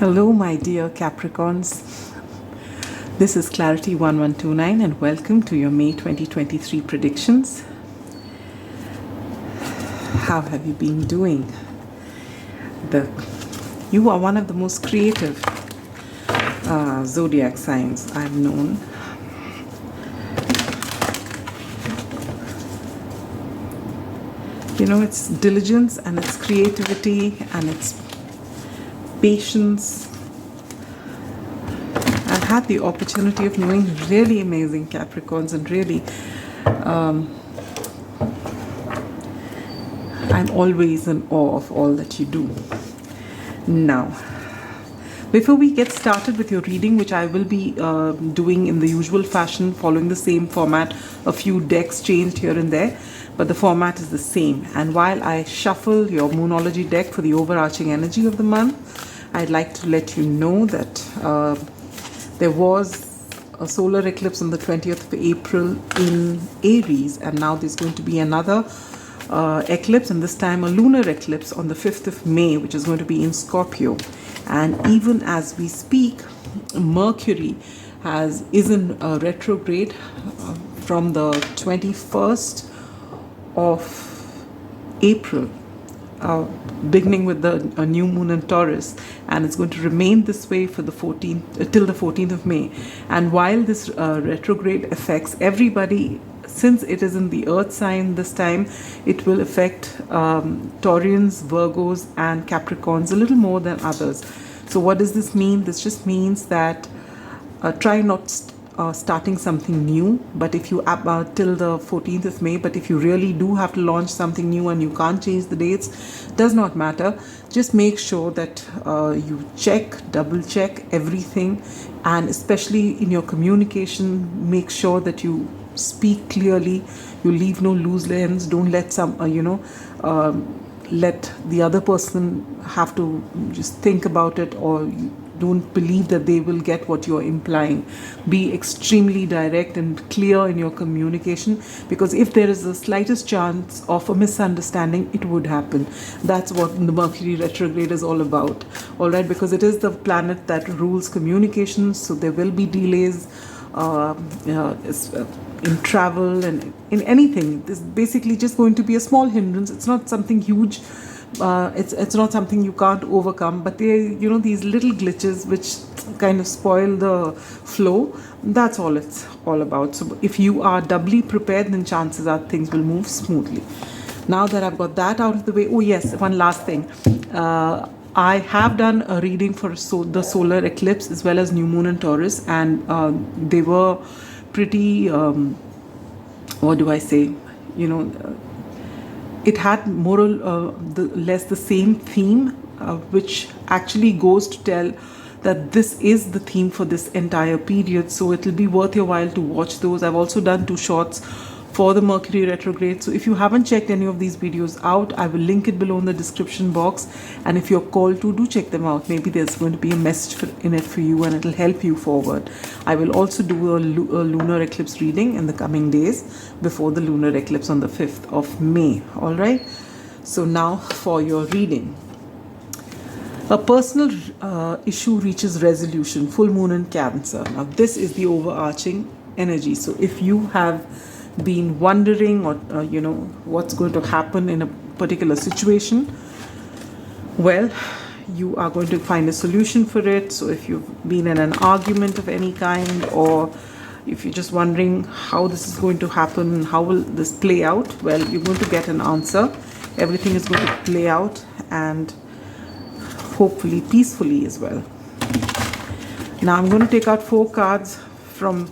Hello, my dear Capricorns. This is Clarity 1129 and welcome to your May 2023 predictions. How have you been doing? You are one of the most creative zodiac signs I've known. You know, it's diligence and it's creativity and it's patience. I've had the opportunity of knowing really amazing Capricorns and really I'm always in awe of all that you do. Now, before we get started with your reading, which I will be doing in the usual fashion, following the same format, a few decks changed here and there, but the format is the same. And while I shuffle your Moonology deck for the overarching energy of the month, I'd like to let you know that there was a solar eclipse on the 20th of April in Aries, and now there's going to be another eclipse, and this time a lunar eclipse on the 5th of May, which is going to be in Scorpio. And even as we speak, Mercury is in retrograde from the 21st of April, beginning with the new moon in Taurus, and it's going to remain this way for the 14th till the 14th of May. And while this retrograde affects everybody, since it is in the earth sign this time, it will affect Taurians, Virgos and Capricorns a little more than others. So what does this mean? This just means that try not starting something new, but if you till the 14th of May, but if you really do have to launch something new and you can't change the dates, does not matter. Just make sure that you double check everything, and especially in your communication, make sure that you speak clearly, you leave no loose ends, don't let let the other person have to just think about it, or you don't believe that they will get what you're implying. Be extremely direct and clear in your communication, because if there is the slightest chance of a misunderstanding, it would happen. That's what the Mercury retrograde is all about, all right, because it is the planet that rules communications, so there will be delays in travel and in anything. This is basically just going to be a small hindrance. It's not something huge. It's not something you can't overcome, but these little glitches which kind of spoil the flow. That's all it's all about. So if you are doubly prepared, then chances are things will move smoothly. Now that I've got that out of the way, oh yes, one last thing. I have done a reading for the solar eclipse as well as new moon in Taurus, and they were pretty, what do I say, it had more or less the same theme, which actually goes to tell that this is the theme for this entire period. So it will be worth your while to watch those. I've also done 2 shorts for the Mercury retrograde. So if you haven't checked any of these videos out, I will link it below in the description box. And if you're called to, do check them out. Maybe there's going to be a message in it for you and it'll help you forward. I will also do a lunar eclipse reading in the coming days before the lunar eclipse on the 5th of May. All right. So now for your reading. A personal issue reaches resolution. Full moon in Cancer. Now this is the overarching energy. So if you have been wondering or what's going to happen in a particular situation, well, you are going to find a solution for it. So if you've been in an argument of any kind, or if you're just wondering how this is going to happen, how will this play out, well, you're going to get an answer. Everything is going to play out, and hopefully peacefully as well. Now I'm going to take out 4 cards from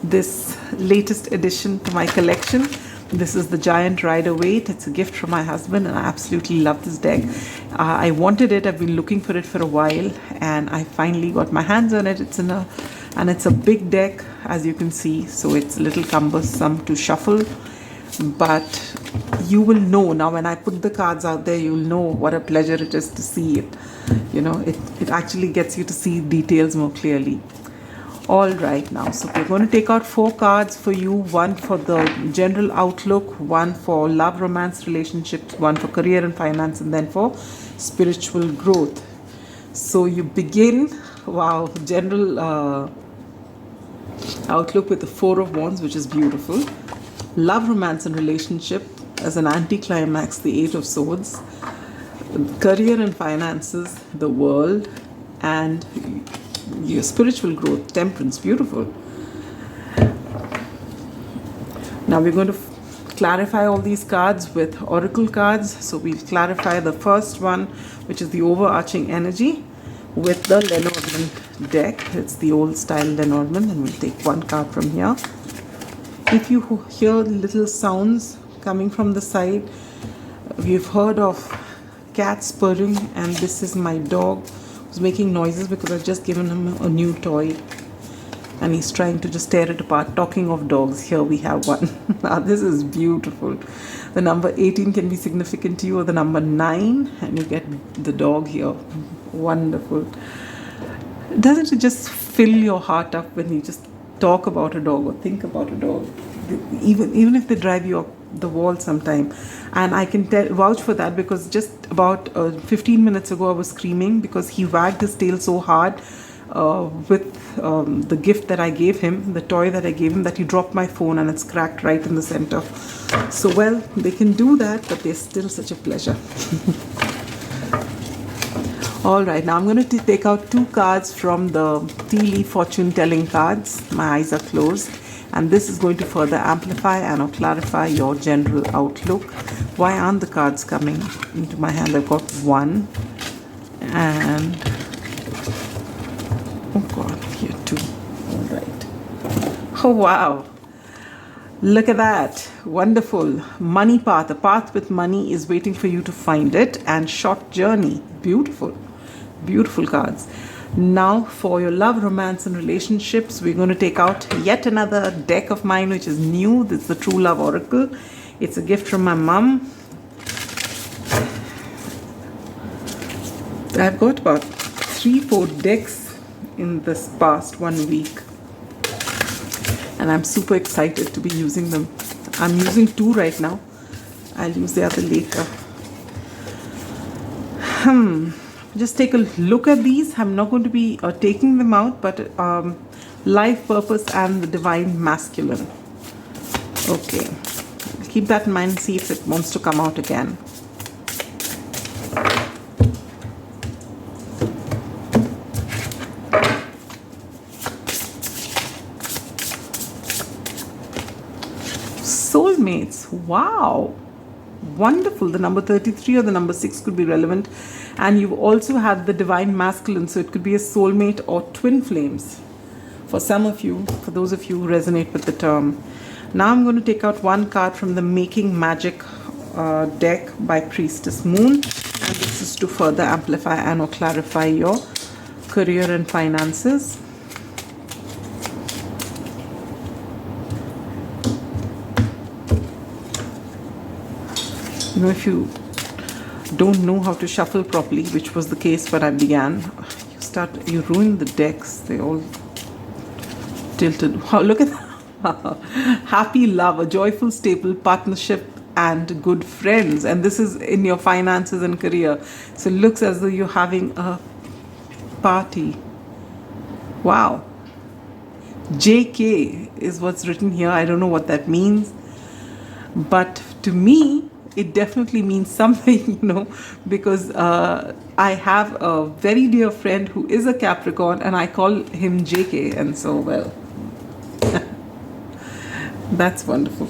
this latest addition to my collection. This is the Giant Rider-Waite. It's a gift from my husband, and I absolutely love this deck. I wanted it. I've been looking for it for a while, and I finally got my hands on it. It's a big deck, as you can see, so it's a little cumbersome to shuffle, but you will know now when I put the cards out there. You'll know what a pleasure it is to see it. It actually gets you to see details more clearly. All right, now, so we're going to take out 4 cards for you. 1 for the general outlook, 1 for love, romance, relationships, 1 for career and finance, and then for spiritual growth. So you begin, wow, general outlook with the Four of Wands, which is beautiful. Love, romance and relationship as an anticlimax, the Eight of Swords. Career and finances, the World, and your spiritual growth, Temperance, beautiful. Now we're going to clarify all these cards with oracle cards. So we'll clarify the first one, which is the overarching energy, with the Lenormand deck. It's the old style Lenormand, and we'll take one card from here. If you hear little sounds coming from the side, we've heard of cats purring, and this is my dog who's making noises because I've just given him a new toy and he's trying to just tear it apart. Talking of dogs, here we have one. Now this is beautiful. The number 18 can be significant to you, or the number 9, and you get the dog here. Wonderful. Doesn't it just fill your heart up when you just talk about a dog or think about a dog, even if they drive you up the wall sometime? And I can vouch for that, because just about 15 minutes ago I was screaming because he wagged his tail so hard with the gift that I gave him, the toy that I gave him, that he dropped my phone and it's cracked right in the center. So well, they can do that, but they're still such a pleasure. Alright, now I'm going to take out 2 cards from the tea leaf fortune telling cards. My eyes are closed, and this is going to further amplify and clarify your general outlook. Why aren't the cards coming into my hand? I've got 1 and oh god, here 2. Alright. Oh wow, look at that. Wonderful. Money path. A path with money is waiting for you to find it, and short journey. Beautiful. Beautiful cards. Now for your love, romance and relationships, we're going to take out yet another deck of mine, which is new. This is the True Love Oracle. It's a gift from my mum. I've got about 3-4 decks in this past 1 week, and I'm super excited to be using them. I'm using 2 right now. I'll use the other later. Just take a look at these. I'm not going to be taking them out, but life purpose and the divine masculine. Okay, keep that in mind and see if it wants to come out again. Soulmates. Wow, wonderful. The number 33 or the number 6 could be relevant. And you also have the divine masculine, so it could be a soulmate or twin flames for some of you, for those of you who resonate with the term. Now I'm going to take out 1 card from the Making Magic deck by Priestess Moon, and this is to further amplify and or clarify your career and finances. You know, if you don't know how to shuffle properly, which was the case when I began, you ruin the decks. They all tilted. Oh, look at that. Happy love, a joyful staple, partnership and good friends. And this is in your finances and career. So it looks as though you're having a party. Wow. JK is what's written here. I don't know what that means, but to me it definitely means something, you know, because I have a very dear friend who is a Capricorn, and I call him JK, and so, well, that's wonderful.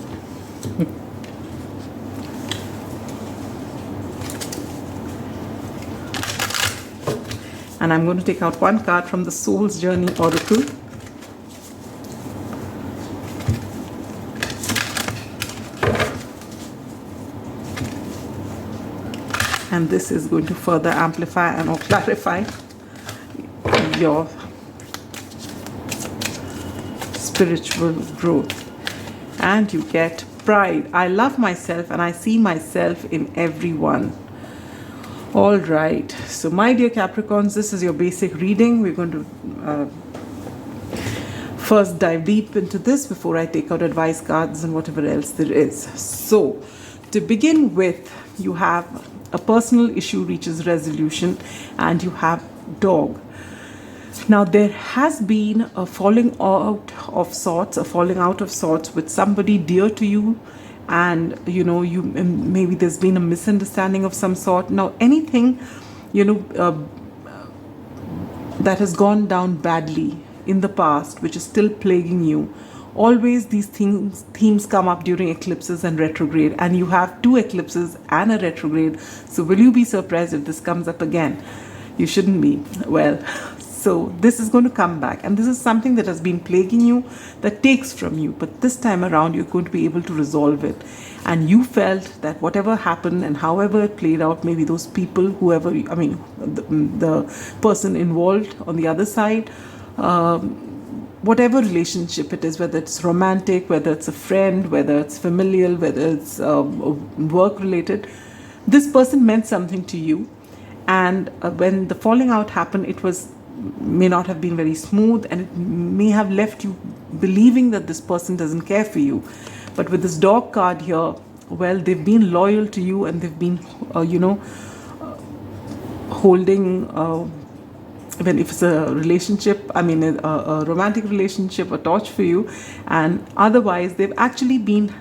And I'm going to take out 1 card from the Soul's Journey Oracle. And this is going to further amplify and or clarify your spiritual growth. And you get pride. I love myself and I see myself in everyone. All right. So my dear Capricorns, this is your basic reading. We're going to first dive deep into this before I take out advice cards and whatever else there is. So to begin with, you have a personal issue reaches resolution, and you have dog. Now there has been a falling out of sorts with somebody dear to you, and you know, maybe there's been a misunderstanding of some sort. Now anything, you know, that has gone down badly in the past, which is still plaguing you. Always these themes come up during eclipses and retrograde, and you have 2 eclipses and a retrograde. So will you be surprised if this comes up again? You shouldn't be. Well, so this is going to come back, and this is something that has been plaguing you, that takes from you, but this time around you're going to be able to resolve it. And you felt that whatever happened and however it played out, maybe those people, whoever, I mean, the person involved on the other side, whatever relationship it is, whether it's romantic, whether it's a friend, whether it's familial, whether it's work related, this person meant something to you. And when the falling out happened, it may not have been very smooth, and it may have left you believing that this person doesn't care for you. But with this dog card here, well, they've been loyal to you, and they've been holding, even if it's a relationship, I mean a romantic relationship, a torch for you. And otherwise they've actually been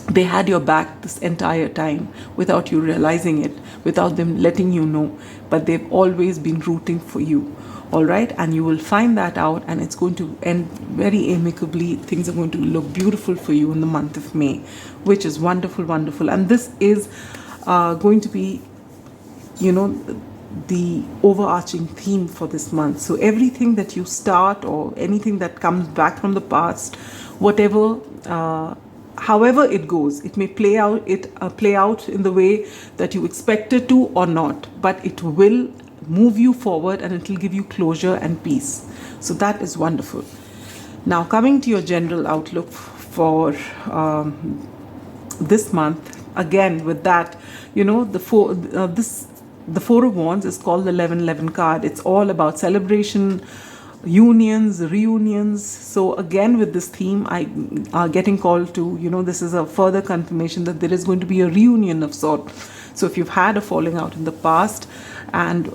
they had your back this entire time without you realizing it, without them letting you know, but they've always been rooting for you. All right, and you will find that out, and it's going to end very amicably. Things are going to look beautiful for you in the month of May, which is wonderful, wonderful. And this is going to be, you know, the overarching theme for this month. So everything that you start, or anything that comes back from the past, whatever, however it goes, it may play out in the way that you expect it to or not, but it will move you forward, and it will give you closure and peace. So that is wonderful. Now coming to your general outlook for this month, again with that, you know, the Four of Wands is called the 1111 card. It's all about celebration, unions, reunions. So again with this theme, I are getting called to, you know, this is a further confirmation that there is going to be a reunion of sort. So if you've had a falling out in the past, and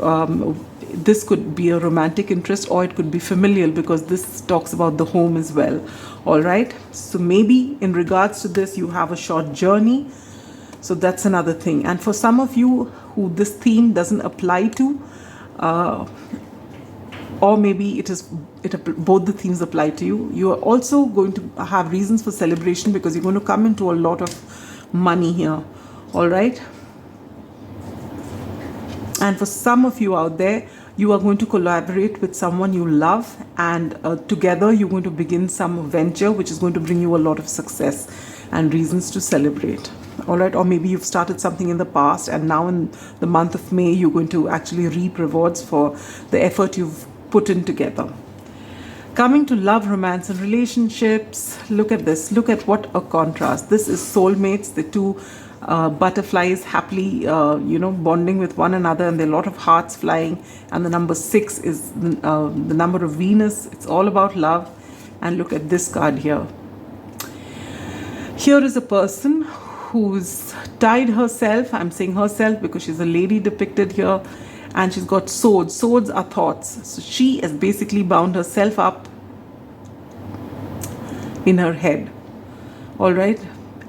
this could be a romantic interest, or it could be familial, because this talks about the home as well. All right, so maybe in regards to this, you have a short journey. So that's another thing. And for some of you who this theme doesn't apply to, or maybe both the themes apply to you, you are also going to have reasons for celebration, because you're going to come into a lot of money here. All right. And for some of you out there, you are going to collaborate with someone you love, and together you're going to begin some venture which is going to bring you a lot of success and reasons to celebrate. All right, or maybe you've started something in the past, and now in the month of May you're going to actually reap rewards for the effort you've put in together. Coming to love, romance and relationships, look at this. Look at what a contrast. This is soulmates, the two butterflies happily bonding with one another, and there are a lot of hearts flying. And the number 6 is the number of Venus. It's all about love. And look at this card here. Here is a person who's tied herself. I'm saying herself because she's a lady depicted here, and she's got swords. Swords are thoughts. So she has basically bound herself up in her head. All right,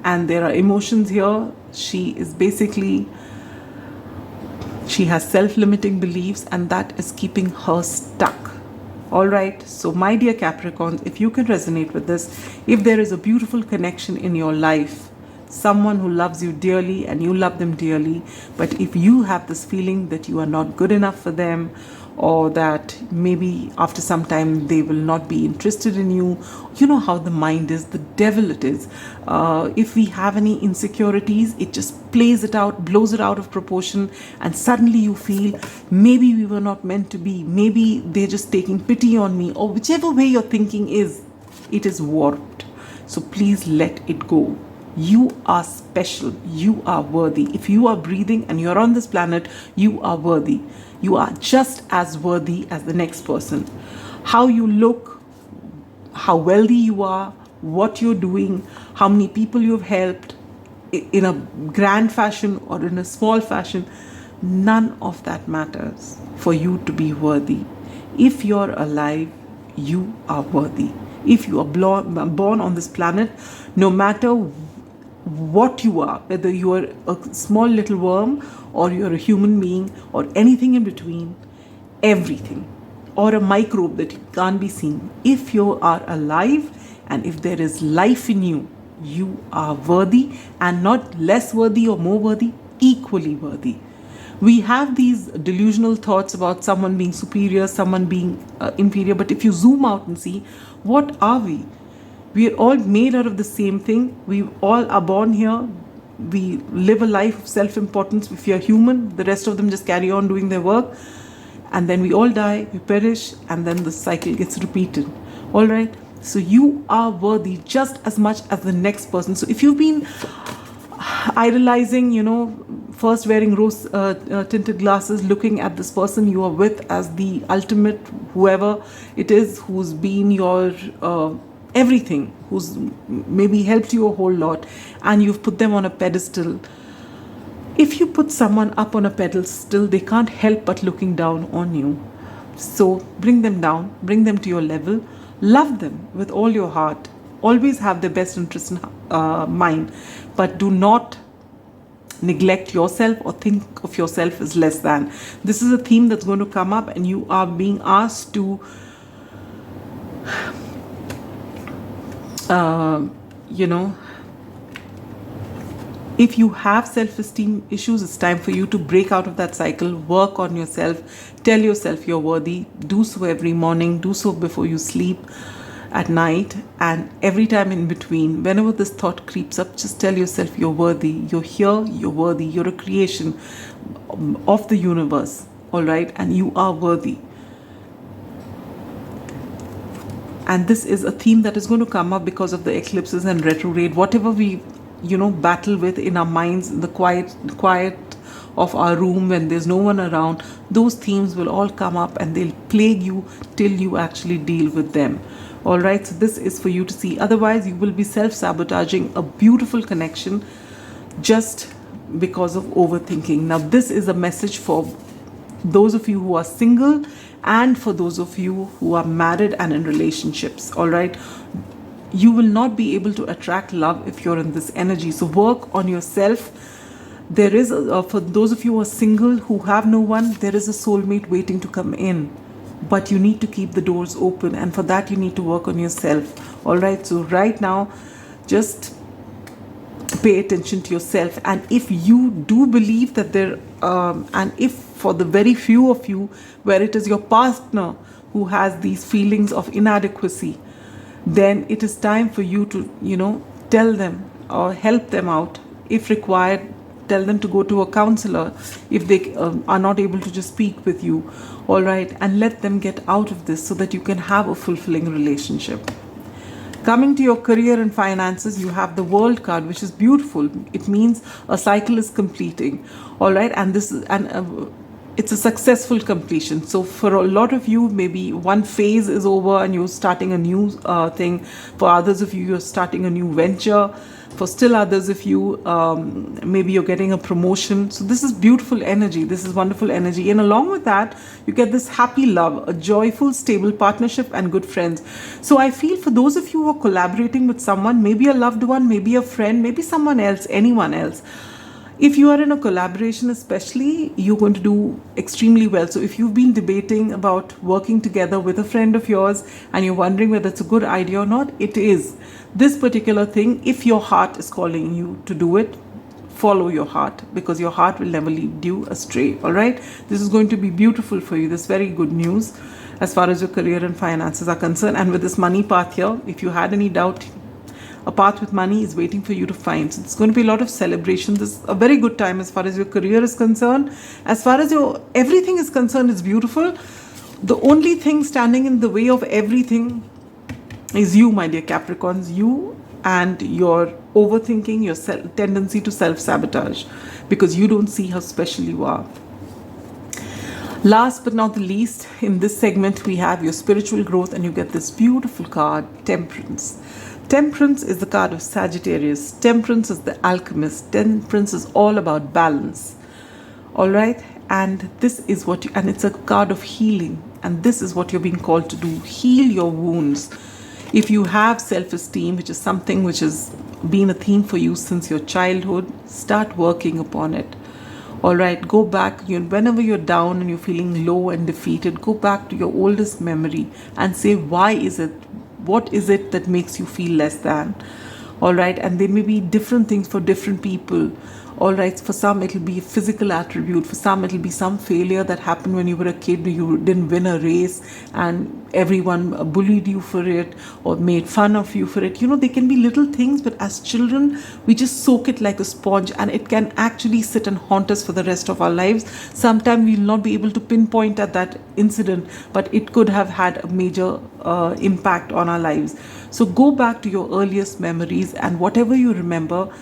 and there are emotions here. She has self-limiting beliefs, and that is keeping her stuck. All right, so my dear Capricorns, if you can resonate with this, if there is a beautiful connection in your life, someone who loves you dearly and you love them dearly, but if you have this feeling that you are not good enough for them, or that maybe after some time they will not be interested in you, you know how the mind is, the devil it is. If we have any insecurities, it just plays it out, blows it out of proportion, and suddenly you feel maybe we were not meant to be, maybe they're just taking pity on me, or whichever way your thinking is, it is warped. So please let it go. You are special. You are worthy. If you are breathing and you're on this planet, you are worthy. You are just as worthy as the next person. How you look, how wealthy you are, what you're doing, how many people you've helped in a grand fashion or in a small fashion, None of that matters for you to be worthy. If you're alive, you are worthy. If you are born on this planet, no matter what you are, whether you are a small little worm or you're a human being or anything in between, everything, or a microbe that can't be seen, if you are alive and if there is life in you, you are worthy, and not less worthy or more worthy, equally worthy. We have these delusional thoughts about someone being superior, someone being inferior, but if you zoom out and see, what are we? We are all made out of the same thing. We all are born here. We live a life of self-importance. If you're human, the rest of them just carry on doing their work. And then we all die, we perish, and then the cycle gets repeated. All right? So you are worthy just as much as the next person. So if you've been idolizing, first wearing rose tinted glasses, looking at this person you are with as the ultimate, whoever it is, who's been your everything, who's maybe helped you a whole lot, and you've put them on a pedestal. If you put someone up on a pedestal, they can't help but looking down on you. So bring them down, bring them to your level, love them with all your heart, always have their best interest in mind, but do not neglect yourself or think of yourself as less than. This is a theme that's going to come up, and you are being asked to if you have self-esteem issues, it's time for you to break out of that cycle, work on yourself, tell yourself you're worthy, do so every morning, do so before you sleep, at night, and every time in between. Whenever this thought creeps up, just tell yourself you're worthy, you're here, you're worthy, you're a creation of the universe, all right, and you are worthy. And this is a theme that is going to come up because of the eclipses and retrograde. Whatever we battle with in our minds, in the quiet of our room when there's no one around, those themes will all come up and they'll plague you till you actually deal with them. All right, so this is for you to see. Otherwise, you will be self-sabotaging a beautiful connection just because of overthinking. Now, this is a message for those of you who are single and for those of you who are married and in relationships. All right, you will not be able to attract love if you're in this energy. So work on yourself. There is, for those of you who are single, who have no one, there is a soulmate waiting to come in. But you need to keep the doors open, and for that you need to work on yourself. All right, so right now, just pay attention to yourself. And if you do believe that there, and if for the very few of you where it is your partner who has these feelings of inadequacy, then it is time for you to, tell them or help them out. If required, tell them to go to a counselor if they are not able to just speak with you. All right, and let them get out of this so that you can have a fulfilling relationship. Coming to your career and finances, you have the World card, which is beautiful. It means a cycle is completing. All right, and this is it's a successful completion. So for a lot of you, maybe one phase is over and you're starting a new thing. For others of you, you're starting a new venture. For still others of you, maybe you're getting a promotion. So this is beautiful energy. This is wonderful energy. And along with that, you get this happy love, a joyful, stable partnership, and good friends. So I feel for those of you who are collaborating with someone, maybe a loved one, maybe a friend, maybe someone else, anyone else, if you are in a collaboration especially, you're going to do extremely well. So if you've been debating about working together with a friend of yours and you're wondering whether it's a good idea or not, it is. This particular thing, if your heart is calling you to do it, follow your heart, because your heart will never lead you astray. All right, this is going to be beautiful for you. This is very good news as far as your career and finances are concerned. And with this money path here, if you had any doubt, a path with money is waiting for you to find. So it's going to be a lot of celebration. This is a very good time as far as your career is concerned. As far as your everything is concerned, it's beautiful. The only thing standing in the way of everything is you, my dear Capricorns, you and your overthinking, your tendency to self-sabotage, because you don't see how special you are. Last but not the least, in this segment, we have your spiritual growth, and you get this beautiful card, Temperance. Temperance is the card of Sagittarius. Temperance is the alchemist. Temperance is all about balance. All right, and this is what you, and it's a card of healing, and this is what you're being called to do: heal your wounds. If you have self-esteem, which is something which has been a theme for you since your childhood, start working upon it. All right, go back. Whenever you're down and you're feeling low and defeated, go back to your oldest memory and say, why is it? What is it that makes you feel less than? All right, and there may be different things for different people. All right, for some it'll be a physical attribute, for some it'll be some failure that happened when you were a kid, you didn't win a race and everyone bullied you for it or made fun of you for it. They can be little things, but as children we just soak it like a sponge, and it can actually sit and haunt us for the rest of our lives. Sometimes we'll not be able to pinpoint at that incident, but it could have had a major impact on our lives. So go back to your earliest memories, and whatever you remember,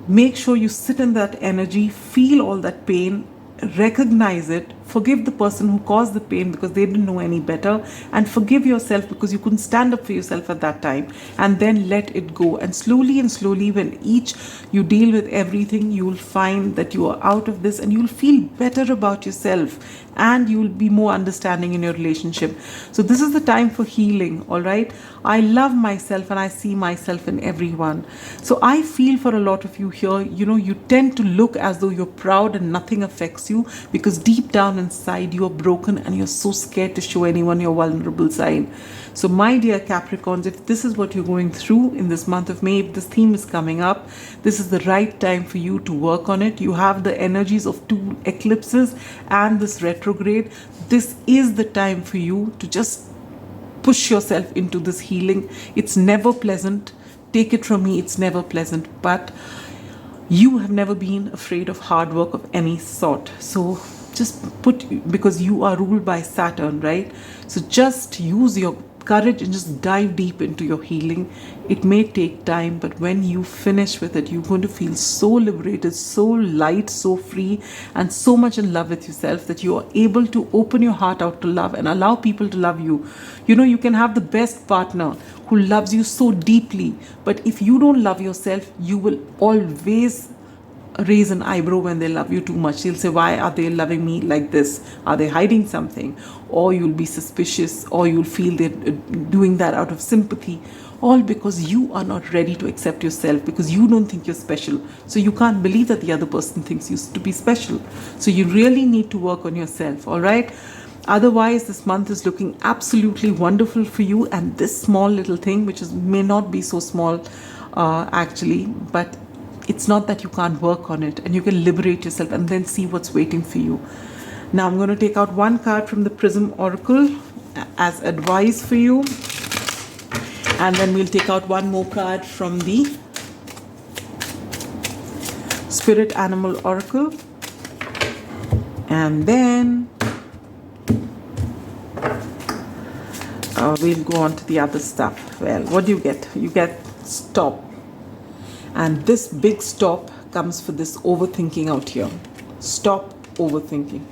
make sure you sit in that energy, feel all that pain, recognize it, forgive the person who caused the pain because they didn't know any better, and forgive yourself because you couldn't stand up for yourself at that time, and then let it go. And slowly, when each you deal with everything, you will find that you are out of this, and you will feel better about yourself, and you will be more understanding in your relationship. So this is the time for healing. All right, I love myself and I see myself in everyone. So I feel for a lot of you here, you tend to look as though you're proud and nothing affects you, because deep down inside you are broken and you're so scared to show anyone your vulnerable side. So my dear Capricorns, if this is what you're going through in this month of May, if this theme is coming up, this is the right time for you to work on it. You have the energies of 2 eclipses and this retrograde. This is the time for you to just push yourself into this healing. It's never pleasant. Take it from me, it's never pleasant, but you have never been afraid of hard work of any sort. So just because you are ruled by Saturn, right? So just use your courage and just dive deep into your healing. It may take time, but when you finish with it, you're going to feel so liberated, so light, so free, and so much in love with yourself that you are able to open your heart out to love and allow people to love you. You can have the best partner who loves you so deeply, but if you don't love yourself, you will always raise an eyebrow when they love you too much. They'll say, why are they loving me like this? Are they hiding something? Or you'll be suspicious, or you'll feel they're doing that out of sympathy, all because you are not ready to accept yourself, because you don't think you're special. So you can't believe that the other person thinks you to be special. So you really need to work on yourself, all right? Otherwise, this month is looking absolutely wonderful for you, and this small little thing, which may not be so small actually, but it's not that you can't work on it, and you can liberate yourself and then see what's waiting for you. Now I'm going to take out one card from the Prism Oracle as advice for you, and then we'll take out one more card from the Spirit Animal Oracle, and then we'll go on to the other stuff. Well, what do you get? You get stop. And this big stop comes for this overthinking out here. Stop overthinking.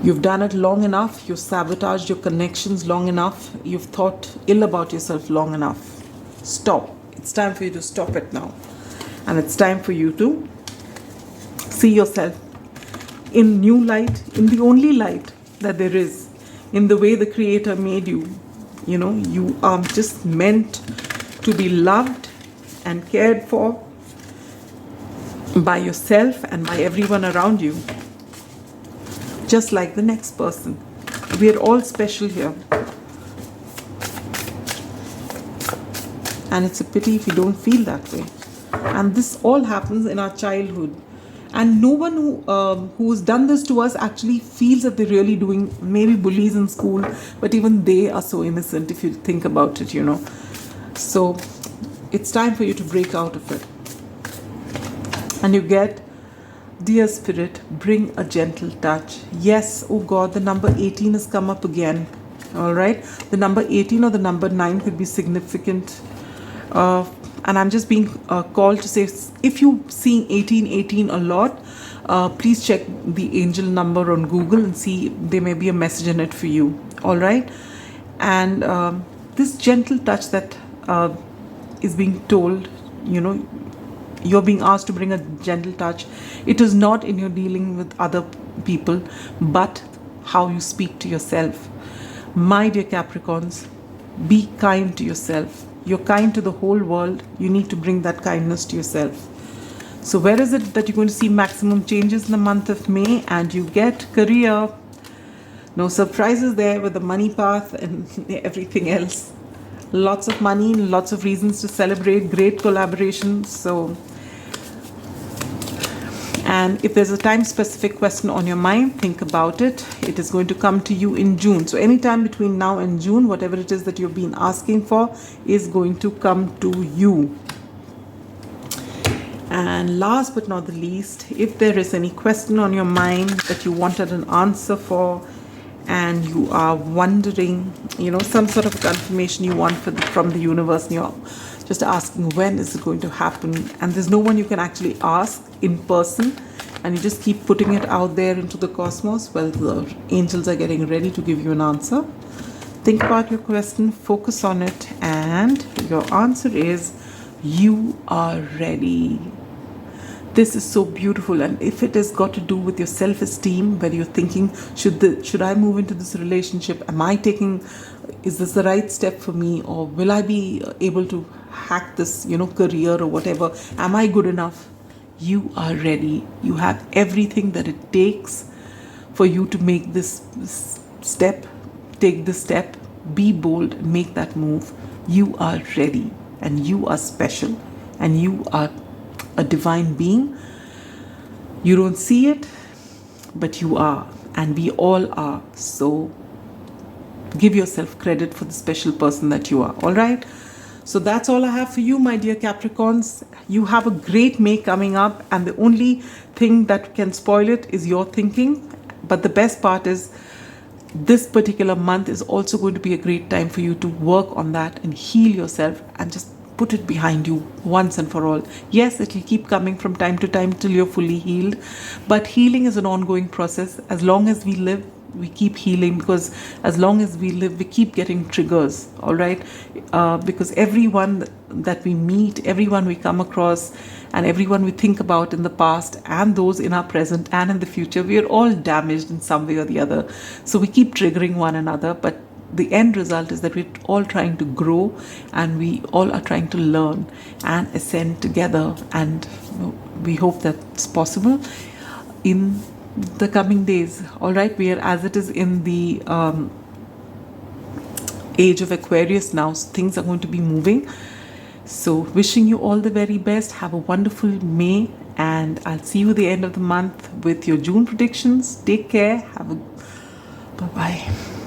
You've done it long enough. You've sabotaged your connections long enough. You've thought ill about yourself long enough. Stop. It's time for you to stop it now. And it's time for you to see yourself in new light, in the only light that there is, in the way the Creator made you. You are just meant to be loved and cared for by yourself and by everyone around you, just like the next person. We are all special here, and it's a pity if you don't feel that way. And this all happens in our childhood, and no one who's done this to us actually feels that they're really doing. Maybe bullies in school, but even they are so innocent if you think about it. So it's time for you to break out of it. And you get, dear Spirit, bring a gentle touch. Yes, oh God, the number 18 has come up again. All right. The number 18 or the number 9 could be significant. And I'm just being called to say, if you're seeing 18 a lot, please check the angel number on Google and see there may be a message in it for you. All right. And this gentle touch that is being told, you're being asked to bring a gentle touch. It is not in your dealing with other people, but how you speak to yourself. My dear Capricorns, be kind to yourself. You're kind to the whole world. You need to bring that kindness to yourself. So where is it that you're going to see maximum changes in the month of May? And you get career. No surprises there with the money path and everything else. Lots of money, lots of reasons to celebrate, great collaborations. So, and if there's a time specific question on your mind, think about it. It is going to come to you in June. So anytime between now and June, whatever it is that you've been asking for is going to come to you. And last but not the least, if there is any question on your mind that you wanted an answer for, and you are wondering, some sort of confirmation you want from the universe, and you're just asking when is it going to happen, and there's no one you can actually ask in person, and you just keep putting it out there into the cosmos, well, the angels are getting ready to give you an answer. Think about your question, focus on it, and your answer is you are ready. This is so beautiful, and if it has got to do with your self-esteem, where you're thinking, should I move into this relationship? Is this the right step for me, or will I be able to hack this, career or whatever? Am I good enough? You are ready. You have everything that it takes for you to make this step, take this step, be bold, and make that move. You are ready, and you are special, and you are a divine being. You don't see it, but you are, and we all are. So give yourself credit for the special person that you are. All right, so that's all I have for you, my dear Capricorns. You have a great May coming up, and the only thing that can spoil it is your thinking. But the best part is this particular month is also going to be a great time for you to work on that and heal yourself and just put it behind you once and for all. Yes, it will keep coming from time to time till you're fully healed, but healing is an ongoing process. As long as we live, we keep healing, because as long as we live, we keep getting triggers. All right, because everyone that we meet, everyone we come across, and everyone we think about in the past, and those in our present and in the future, we are all damaged in some way or the other. So we keep triggering one another, but the end result is that we're all trying to grow, and we all are trying to learn and ascend together, and we hope that's possible in the coming days. All right, we are, as it is in the age of Aquarius now, so things are going to be moving. So wishing you all the very best. Have a wonderful May, and I'll see you at the end of the month with your June predictions. Take care. Bye-bye.